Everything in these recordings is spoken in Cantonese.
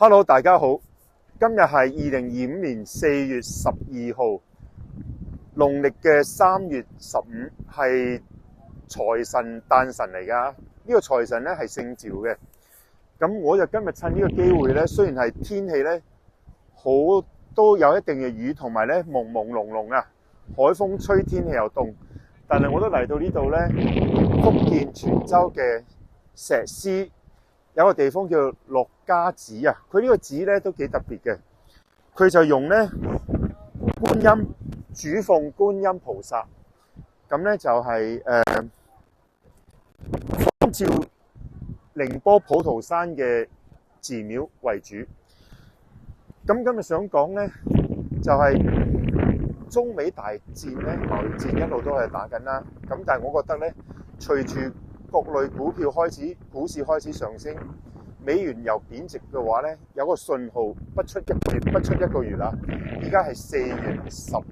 Hello， 大家好。今日係2025年4月12號，農曆嘅3月15，係財神誕辰嚟㗎。呢個財神咧係姓趙嘅。咁我就今日趁呢個機會咧，雖然係天氣咧都有一定嘅雨，同埋咧朦朦朧朧啊，海風吹，天氣又凍，但係我都嚟到呢度咧，福建泉州嘅石獅。有個地方叫樂家寺啊，佢呢個寺咧都幾特別嘅，佢就用咧觀音主奉觀音菩薩，咁咧就係仿照寧波普陀山嘅寺廟為主。咁今日想講咧就係中美大戰咧，貿易戰一路都係打緊啦。咁但係我覺得咧，隨住各類股票股市開始上升，美元又貶值嘅話咧，有個信號不出一個月啦。而家係4月12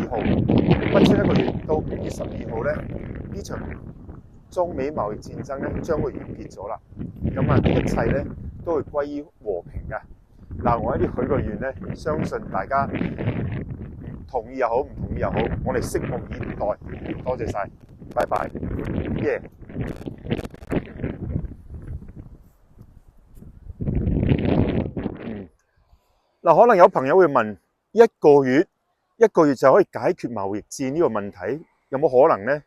號，不出一個月到5月12號咧，呢場中美貿易戰爭咧將會完結咗啦。咁啊，一切咧都會歸於和平嘅。嗱，我喺呢度許個願咧，相信大家同意又好，唔同意又好，我哋拭目以待。多謝晒，拜拜，耶！嗱，可能有朋友會問，一個月就可以解決貿易戰呢個問題，有冇可能呢？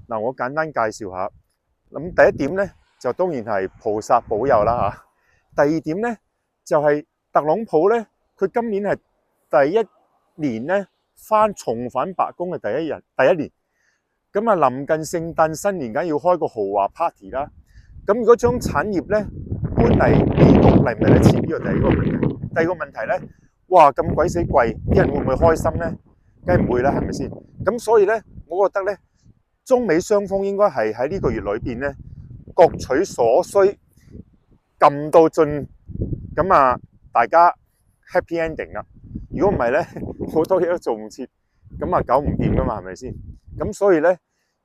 嗱，我簡單介紹下。咁第一點咧，就當然係菩薩保佑啦嚇。第二點咧，就係特朗普咧，佢今年係第一年咧重返白宮嘅第一年。咁啊，臨近聖誕新年，梗要開個豪華 party 啦。咁如果將產業咧搬嚟美國嚟唔嚟得切？呢個第二個問題。第二個問題咧，哇咁鬼死貴，啲人會唔會開心咧？梗係唔會啦，係咪先？咁所以咧，我覺得咧，中美雙方應該係喺呢個月裏邊咧，各取所需，撳到盡，咁啊，大家 happy ending 啦。如果唔係咧，好多嘢都做唔切，咁啊搞唔掂噶嘛，係咪先？咁所以咧，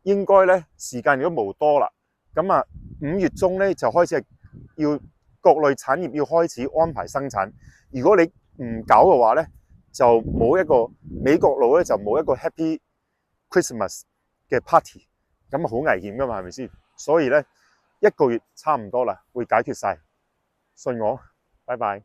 應該咧時間如果冇多啦，咁啊5月中咧就開始係要各類產業要開始安排生產。如果你唔搞嘅話咧，就冇一個美國佬咧就冇一個 Happy Christmas 嘅 party， 咁啊好危險噶嘛，係咪先？所以咧1個月差唔多啦，會解決晒，信我，拜拜。